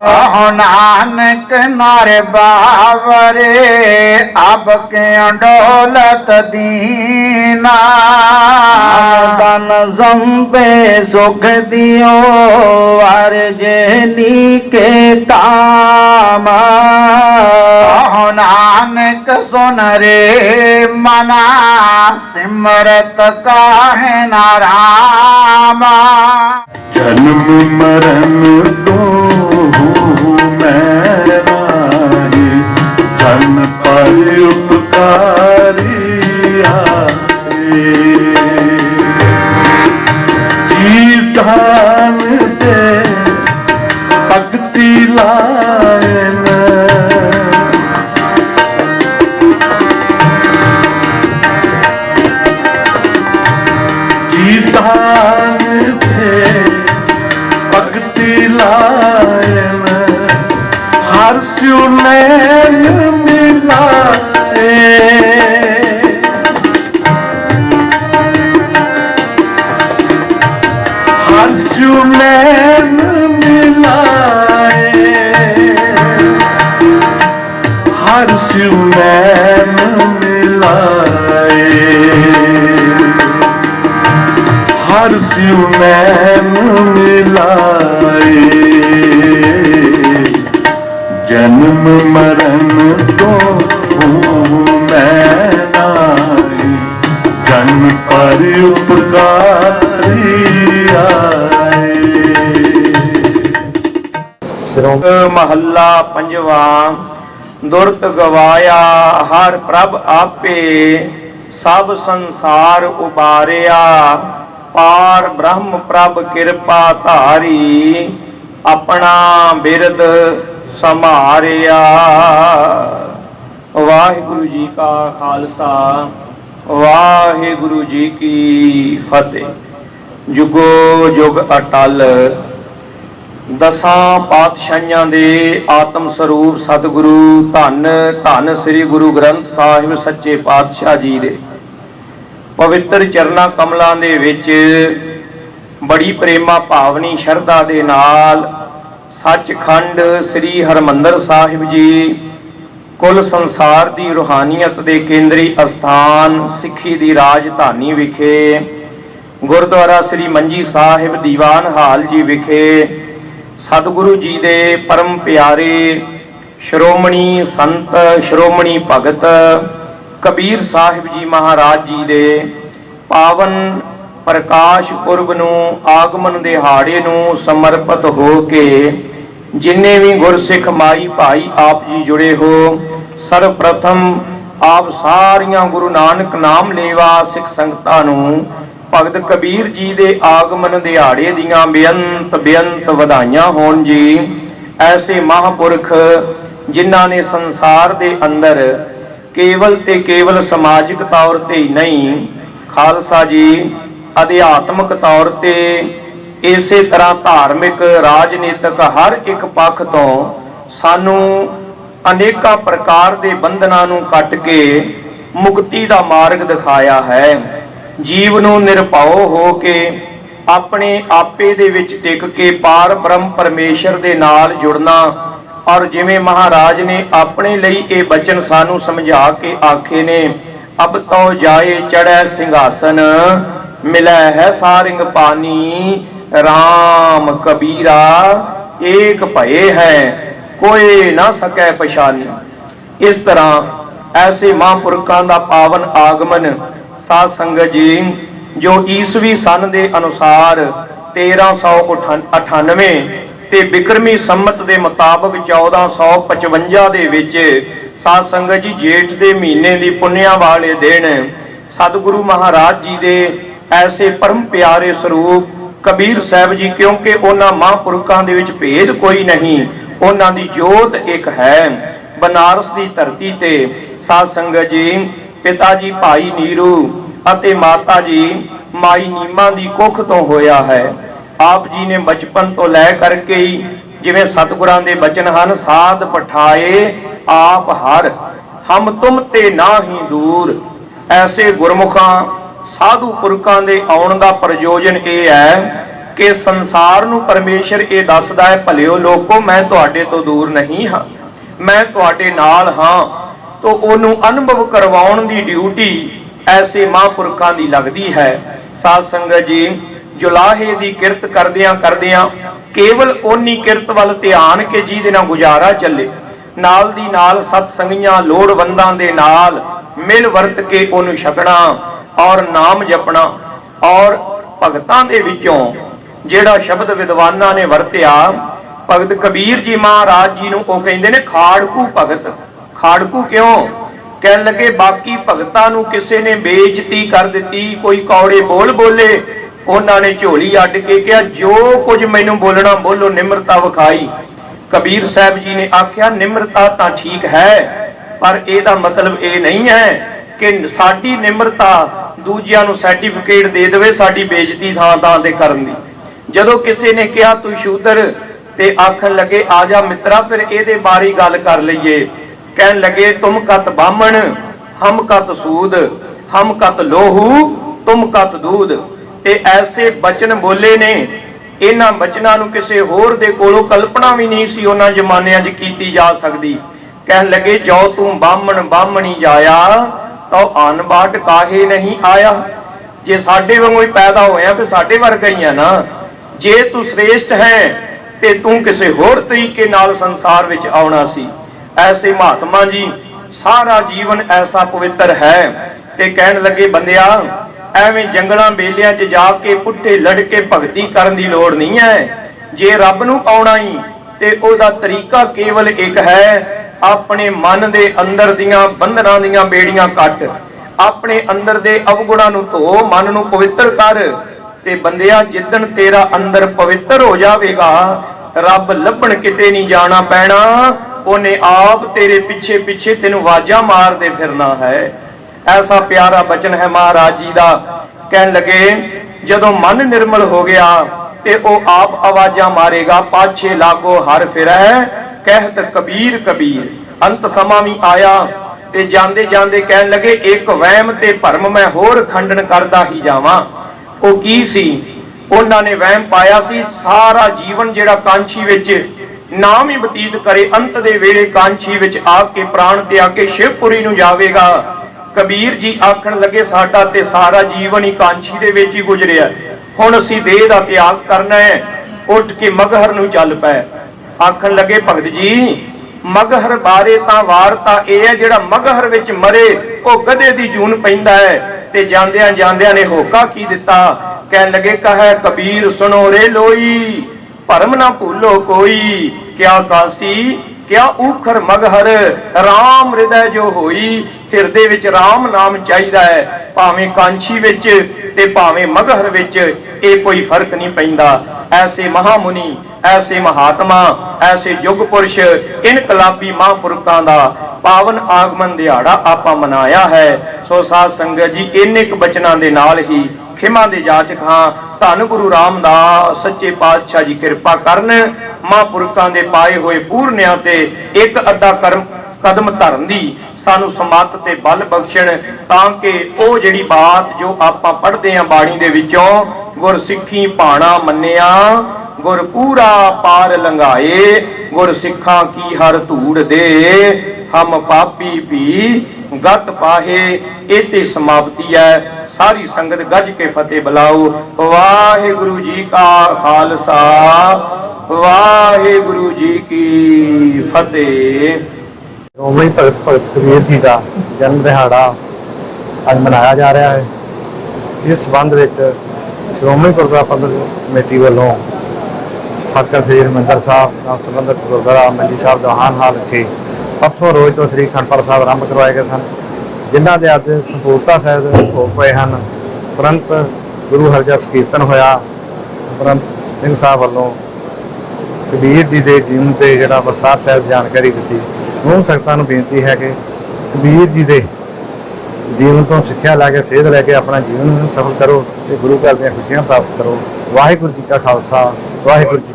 नानक नारे बावरे अब के डोलत दीना तन संपे सुख दियो अर्जनी के काम। नानक सुन रे मना सिमरत काहे ना रामा। जन्म मरण तो मैं नाही जन पर उपकारी धान दे भक्ति लायन जी धान दे भक्ति लायन हर स्यु नैन मिलाए। हर स्यु नैन मिलाए हर स्यु नैन मिलाए हर स्यु नैन मिलाए। जन्म मरण तो मैं नाही जन पर उपकारी महला पंजवा। दुरत गवाया हर प्रभ आपे सब संसार उबारिया पार ब्रह्म प्रभ कृपा धारी अपना बिरद समारिया। वाहिगुरु जी का खालसा वाहिगुरु जी की फतेह। जुगो जुग अटल दसां पातशाहियां दे आत्म स्वरूप सतगुरु धन धन श्री गुरु ग्रंथ साहिब सच्चे पातशाह जी दे पवित्र चरना कमलां दे विच बड़ी प्रेमा भावनी शरधा दे नाल सचखंड श्री हरमंदर साहिब जी कुल संसार दी रूहानीयत दे केंद्री अस्थान सिੱਖੀ दी राजधानी विखे गुरुद्वारा श्री मंजी साहिब दीवान हाल जी विखे सतगुरु जी दे परम प्यारे श्रोमणी संत श्रोमणी भगत कबीर साहिब जी महाराज जी दे पावन प्रकाश पुरब नूं आगमन दिहाड़े नूं समर्पित हो के जिन्ने भी गुरसिख माई भाई आप जी जुड़े हो सर्वप्रथम आप सारियां गुरु नानक नाम लेवा सिख संगतां नूं भगत कबीर जी दे आगमन दिहाड़े दियां बेअंत बेअंत वधाइयां होण जी। ऐसे महापुरख जिन्हां ने संसार दे अंदर केवल ते केवल समाजिक तौर ते ही नहीं खालसा जी अध्यात्मक तौर ते इसे तरह धार्मिक राजनीतिक हर एक पक्ष तो सानू अनेका प्रकार के बंधनां नूं कट के मुक्ति का मार्ग दिखाया है। जीव नूं निरभव हो के अपने आपे दे विच टिक के पार ब्रह्म परमेश्वर दे नाल जुड़ना और जिवें महाराज ने अपने लई ये बचन सानू समझा के आखे ने अब तो जाए चढ़ै सिंहासन मिलै है सारिंग पानी राम कबीरा एक भये है कोई ना सकै पछानी। इस तरह ऐसे महापुरखों का पावन आगमन साध संगत जी जो ईसवी सन के अनुसार 1398 ते बिक्रमी संमत के मुताबक 1455 दे विच साध संगत जी जेठ के महीने की पुण्या वाले दिन सतगुरु महाराज जी दे ऐसे परम प्यारे स्वरूप कबीर साहब जी क्योंकि उन्हां महापुरखों दे विच भेद कोई नहीं उन्हां दी जोत एक है। बनारस की धरती ते साध संगत जी पिता जी भाई नीरू अते माता जी माई नीमा दी कुख तो होया है। आप जी ने बचपन तो लै करके ही जिवें सतगुरां दे बचन हन साध पठाए आप हर हम तुम ते ना ही दूर। ऐसे गुरमुखां साधु पुरखां दे आउण दा प्रयोजन ये है ਕਿ ਸੰਸਾਰ ਨੂੰ ਪਰਮੇਸ਼ਰ ਇਹ ਦੱਸਦਾ ਹੈ, ਭਲਿਓ ਲੋਕੋ ਮੈਂ ਤੁਹਾਡੇ ਤੋਂ ਦੂਰ ਨਹੀਂ ਹਾਂ, ਮੈਂ ਤੁਹਾਡੇ ਨਾਲ ਹਾਂ। ਤਾਂ ਉਹਨੂੰ ਅਨੁਭਵ ਕਰਵਾਉਣ ਦੀ ਡਿਊਟੀ ਐਸੇ ਮਹਾਂਪੁਰਖਾਂ ਦੀ ਲੱਗਦੀ ਹੈ। ਸਾਧ ਸੰਗਤ ਜੀ, ਜੁਲਾਹੇ ਦੀ ਕਿਰਤ ਕਰਦਿਆਂ ਕਰਦਿਆਂ ਕੇਵਲ ਓਨੀ ਕਿਰਤ ਵੱਲ ਧਿਆਨ ਕਿ ਜਿਹਦੇ ਨਾਲ ਗੁਜ਼ਾਰਾ ਚੱਲੇ, ਨਾਲ ਦੀ ਨਾਲ ਸਤ ਸੰਗੀਆਂ ਲੋੜਵੰਦਾਂ ਦੇ ਨਾਲ ਮਿਲ ਵਰਤ ਕੇ ਉਹਨੂੰ ਛਕਣਾ ਔਰ ਨਾਮ ਜਪਣਾ। ਔਰ ਭਗਤਾਂ ਦੇ ਵਿੱਚੋਂ ਜਿਹੜਾ ਸ਼ਬਦ ਵਿਦਵਾਨਾਂ ਨੇ ਵਰਤਿਆ, ਭਗਤ ਕਬੀਰ ਜੀ ਮਹਾਰਾਜ ਜੀ ਨੂੰ ਉਹ ਕਹਿੰਦੇ ਨੇ ਖਾੜਕੂ ਭਗਤ। ਖਾੜਕੂ ਕਿਉਂ? ਕਹਿਣ ਲੱਗੇ ਬਾਕੀ ਭਗਤਾਂ ਨੂੰ ਕਿਸੇ ਨੇ ਬੇਇੱਜ਼ਤੀ ਕਰ ਦਿੱਤੀ, ਕੋਈ ਕੌੜੇ ਬੋਲ ਬੋਲੇ, ਉਹਨਾਂ ਨੇ ਝੋਲੀ ਅੱਡ ਕੇ ਕਿਹਾ ਜੋ ਕੁਝ ਮੈਨੂੰ ਬੋਲਣਾ ਬੋਲੋ, ਨਿਮਰਤਾ ਵਿਖਾਈ। ਕਬੀਰ ਸਾਹਿਬ ਜੀ ਨੇ ਆਖਿਆ ਨਿਮਰਤਾ ਤਾਂ ਠੀਕ ਹੈ, ਪਰ ਇਹਦਾ ਮਤਲਬ ਇਹ ਨਹੀਂ ਹੈ ਕਿ ਸਾਡੀ ਨਿਮਰਤਾ ਦੂਜਿਆਂ ਨੂੰ ਸਰਟੀਫਿਕੇਟ ਦੇ ਦੇਵੇ ਸਾਡੀ ਬੇਇੱਜ਼ਤੀ ਥਾਂ ਥਾਂ ਤੇ ਕਰਨ ਦੀ। ਜਦੋਂ ਕਿਸੇ ਨੇ ਕਿਹਾ ਤੂੰ ਸ਼ੂਦਰ, ਤੇ ਆਖਣ ਲੱਗੇ ਆ ਜਾ ਮਿੱਤਰਾ ਫਿਰ ਇਹਦੇ ਬਾਰੇ ਗੱਲ ਕਰ ਲਈਏ। ਕਹਿਣ ਲੱਗੇ ਤੁਮ ਕਤ ਬਾਹਮਣ ਹਮ ਕਤ ਸੂਦ, ਹਮ ਕਤ ਲੋਹੂ ਤੁਮ ਕਤ ਦੂਧ। ਤੇ ਐਸੇ ਬਚਨ ਬੋਲੇ ਨੇ, ਇਹਨਾਂ ਬਚਨਾਂ ਨੂੰ ਕਿਸੇ ਹੋਰ ਦੇ ਕੋਲੋਂ ਕਲਪਨਾ ਵੀ ਨਹੀਂ ਸੀ ਉਹਨਾਂ ਜ਼ਮਾਨਿਆਂ 'ਚ ਕੀਤੀ ਜਾ ਸਕਦੀ। ਕਹਿਣ ਲੱਗੇ ਜੋ ਤੂੰ ਬਾਹਮਣ ਬਾਹਮਣੀ ਜਾਇਆ ਤਾਂ ਅਨਬਾਟ ਕਾਹੇ ਨਹੀਂ ਆਇਆ। ਜੇ ਸਾਡੇ ਵਾਂਗੂ ਹੀ ਪੈਦਾ ਹੋਇਆ ਫਿਰ ਸਾਡੇ ਵਰਗਾ ਹੀ ਆ ਨਾ। ਜੇ ਤੂੰ ਸ੍ਰੇਸ਼ਟ ਹੈ ਤੇ ਤੂੰ ਕਿਸੇ ਹੋਰ ਤਰੀਕੇ ਨਾਲ ਸੰਸਾਰ ਵਿੱਚ ਆਉਣਾ ਸੀ। ਐਸੇ ਮਹਾਤਮਾ ਜੀ ਸਾਰਾ ਜੀਵਨ ਐਸਾ ਪਵਿੱਤਰ ਹੈ। ਤੇ ਕਹਿਣ ਲੱਗੇ ਬੰਦਿਆ ਐਵੇਂ ਜੰਗਲਾਂ ਬੇਲਿਆਂ 'ਚ ਜਾ ਕੇ ਪੁੱਠੇ ਲੜ ਕੇ ਭਗਤੀ ਕਰਨ ਦੀ ਲੋੜ ਨਹੀਂ ਹੈ। ਜੇ ਰੱਬ ਨੂੰ ਪਾਉਣਾ ਹੀ ਤੇ ਉਹਦਾ ਤਰੀਕਾ ਕੇਵਲ ਇੱਕ ਹੈ, ਆਪਣੇ ਮਨ ਦੇ ਅੰਦਰ ਦੀਆਂ ਬੰਧਨਾਂ ਦੀਆਂ ਬੇੜੀਆਂ ਕੱਟ, ਆਪਣੇ ਅੰਦਰ ਦੇ ਅਵਗੁਣਾਂ ਨੂੰ ਧੋ, ਮਨ ਨੂੰ ਪਵਿੱਤਰ ਕਰ। ਤੇ ਬੰਦਿਆ ਜਿੱਦਣ ਤੇਰਾ ਅੰਦਰ ਪਵਿੱਤਰ ਹੋ ਜਾਵੇਗਾ, ਰੱਬ ਲੱਭਣ ਕਿਤੇ ਨਹੀਂ ਜਾਣਾ ਪੈਣਾ, ਉਹਨੇ ਆਪ ਤੇਰੇ ਪਿੱਛੇ ਪਿੱਛੇ ਤੈਨੂੰ ਆਵਾਜ਼ਾਂ ਮਾਰਦੇ ਫਿਰਨਾ ਹੈ। ਐਸਾ ਪਿਆਰਾ ਬਚਨ ਹੈ ਮਹਾਰਾਜ ਜੀ ਦਾ। ਕਹਿਣ ਲੱਗੇ ਜਦੋਂ ਮਨ ਨਿਰਮਲ ਹੋ ਗਿਆ ਤੇ ਉਹ ਆਪ ਆਵਾਜ਼ਾਂ ਮਾਰੇਗਾ, ਪਾਛੇ ਲਾਗੋ ਹਰ ਫਿਰੈ ਕਹਿਤ ਕਬੀਰ ਕਬੀਰ। ਅੰਤ ਸਮਾਂ ਵੀ ਆਇਆ ਤੇ ਜਾਂਦੇ ਜਾਂਦੇ ਕਹਿਣ ਲੱਗੇ ਇੱਕ ਵਹਿਮ ਤੇ ਭਰਮ ਮੈਂ ਹੋਰ ਖੰਡਨ ਕਰਦਾ ਹੀ ਜਾਵਾਂ। ਉਹ ਕੀ ਸੀ? ਉਹਨਾਂ ਨੇ ਵਹਿਮ ਪਾਇਆ ਸੀ ਸਾਰਾ ਜੀਵਨ ਜਿਹੜਾ ਕਾਂਛੀ ਵਿੱਚ ਨਾਮ ਹੀ ਬਤੀਤ ਕਰੇ, ਅੰਤ ਦੇ ਵੇਲੇ ਕਾਂਛੀ ਵਿੱਚ ਆ ਕੇ ਪ੍ਰਾਣ ਤਿਆਗ ਕੇ ਸ਼ਿਵਪੁਰੀ ਨੂੰ ਜਾਵੇਗਾ। ਕਬੀਰ ਜੀ ਆਖਣ ਲੱਗੇ ਸਾਡਾ ਤੇ ਸਾਰਾ ਜੀਵਨ ਹੀ ਕਾਂਛੀ ਦੇ ਵਿੱਚ ਹੀ ਗੁਜ਼ਰਿਆ, ਹੁਣ ਅਸੀਂ ਦੇਹ ਦਾ ਤਿਆਗ ਕਰਨਾ ਹੈ, ਉੱਠ ਕੇ ਮਗਹਰ ਨੂੰ ਚੱਲ ਪਏ। ਆਖਣ ਲੱਗੇ ਭਗਤ ਜੀ ਮਗਹਰ ਬਾਰੇ ਤਾਂ ਵਾਰਤਾ ਇਹ ਹੈ ਜਿਹੜਾ ਮਗਹਰ ਵਿੱਚ ਮਰੇ ਉਹ ਗਧੇ ਦੀ ਜੂਨ ਪੈਂਦਾ ਹੈ। ਤੇ ਜਾਂਦਿਆਂ ਜਾਂਦਿਆਂ ਨੇ ਹੋਕਾ ਕੀ ਦਿੱਤਾ? ਕਹਿਣ ਲੱਗੇ ਕਹੈ ਕਬੀਰ ਸੁਣੋ ਰੇ ਲੋਈ, ਭਰਮ ਨਾ ਭੁੱਲੋ ਕੋਈ, ਕਿਆ ਕਾਸੀ ਕਿਆ ਊਖਰ ਮਗਹਰ, ਰਾਮ ਹਿਰਦੈ ਜੋ ਹੋਈ। ਹਿਰਦੇ ਵਿੱਚ ਰਾਮ ਨਾਮ ਚਾਹੀਦਾ ਹੈ, ਭਾਵੇਂ ਕਾਂਛੀ ਵਿੱਚ ਤੇ ਭਾਵੇਂ ਮਗਹਰ ਵਿੱਚ, ਇਹ ਕੋਈ ਫਰਕ ਨਹੀਂ ਪੈਂਦਾ। ਐਸੇ ਮਹਾਮੁਨੀ, ਐਸੇ ਮਹਾਤਮਾ, ਐਸੇ ਯੁਗ ਪੁਰਸ਼, ਇਨਕਲਾਬੀ ਮਹਾਂਪੁਰਖਾਂ ਦਾ ਪਾਵਨ ਆਗਮਨ ਦਿਹਾੜਾ ਆਪਾਂ ਮਨਾਇਆ ਹੈ। ਸੋ ਸਾਧ ਸੰਗਤ ਜੀ ਇੰਨੇ ਕੁ ਬਚਨਾਂ ਦੇ ਨਾਲ ਹੀ ਖਿਮਾ ਦੇ ਜਾਚਕ ਹਾਂ। ਧੰਨ ਗੁਰੂ ਰਾਮਦਾਸ ਸੱਚੇ ਪਾਤਸ਼ਾਹ ਜੀ ਕਿਰਪਾ ਕਰਨ, ਮਹਾਂਪੁਰਖਾਂ ਦੇ ਪਾਏ ਹੋਏ ਪੂਰਨਿਆਂ ਤੇ ਇੱਕ ਅੱਧਾ ਕਦਮ ਧਰਨ ਦੀ ਸਾਨੂੰ ਸਮੱਤ ਤੇ ਬਲ ਬਖਸ਼ਣ, ਤਾਂ ਕਿ ਉਹ ਜਿਹੜੀ ਬਾਤ ਜੋ ਆਪਾਂ ਪੜ੍ਹਦੇ ਆਂ ਬਾਣੀ ਦੇ ਵਿੱਚੋਂ, ਗੁਰ ਸਿੱਖੀ ਭਾਣਾ ਮੰਨਿਆ ਗੁਰ ਪੂਰਾ ਪਾਰ ਲੰਘਾਏ, ਗੁਰ ਸਿੱਖਾਂ ਕੀ ਹਰ ਧੂੜ ਦੇ ਹਮ ਪਾਪੀ ਵੀ ਗਤ ਪਾਹੇ। ਇਹ ਤੇ ਸਮਾਪਤੀ ਹੈ। ਸਾਰੀ ਸੰਗਤ ਗੱਜ ਕੇ ਫਤਿਹ ਬੁਲਾਓ। ਵਾਹਿਗੁਰੂ ਜੀ ਕਾ ਖਾਲਸਾ, ਵਾਹਿਗੁਰੂ ਜੀ ਕੀ ਫਤਿਹ। ਸ਼੍ਰੋਮਣੀ ਭਗਤ ਕਬੀਰ ਜੀ ਦਾ ਜਨਮ ਦਿਹਾੜਾ ਅੱਜ ਮਨਾਇਆ ਜਾ ਰਿਹਾ ਹੈ। ਇਸ ਸੰਬੰਧ ਵਿੱਚ ਸ਼੍ਰੋਮਣੀ ਗੁਰਦੁਆਰਾ ਪ੍ਰਬੰਧਕ ਕਮੇਟੀ ਵੱਲੋਂ ਸੱਚਖੰਡ ਸ੍ਰੀ ਹਰਿਮੰਦਰ ਸਾਹਿਬ ਨਾਲ ਸੰਬੰਧਿਤ ਗੁਰਦੁਆਰਾ ਮੰਜੀ ਸਾਹਿਬ ਦੋਹਾਨ ਹਾਲ ਵਿਖੇ ਪਰਸੋਂ ਰੋਜ਼ ਤੋਂ ਸ੍ਰੀ ਅਖੰਡ ਪਾਠ ਸਾਹਿਬ ਆਰੰਭ ਕਰਵਾਏ ਗਏ ਸਨ, ਜਿਨ੍ਹਾਂ ਦੇ ਅੱਜ ਸੰਪੂਰਨਤਾ ਸਾਹਿਬ ਦੇ ਭੋਗ ਪਏ ਹਨ। ਉਪਰੰਤ ਗੁਰੂ ਹਰਜਸ ਕੀਰਤਨ ਹੋਇਆ। ਉਪਰੰਤ ਸਿੰਘ ਸਾਹਿਬ ਵੱਲੋਂ ਕਬੀਰ ਜੀ ਦੇ ਜੀਵਨ ਤੇ ਜਿਹੜਾ ਵਿਸਥਾਰ ਸਾਹਿਬ ਜਾਣਕਾਰੀ ਦਿੱਤੀ। ਹੁਣ ਸੰਗਤਾਂ ਨੂੰ ਬੇਨਤੀ ਹੈ ਕਿ ਕਬੀਰ ਜੀ ਦੇ ਜੀਵਨ ਤੋਂ ਸਿੱਖਿਆ ਲੈ ਕੇ, ਸੇਧ ਲੈ ਕੇ ਆਪਣਾ ਜੀਵਨ ਨੂੰ ਸਫਲ ਕਰੋ ਤੇ ਗੁਰੂ ਘਰ ਦੀਆਂ ਖੁਸ਼ੀਆਂ ਪ੍ਰਾਪਤ ਕਰੋ। ਵਾਹਿਗੁਰੂ ਜੀ ਕਾ ਖਾਲਸਾ, ਵਾਹਿਗੁਰੂ ਜੀ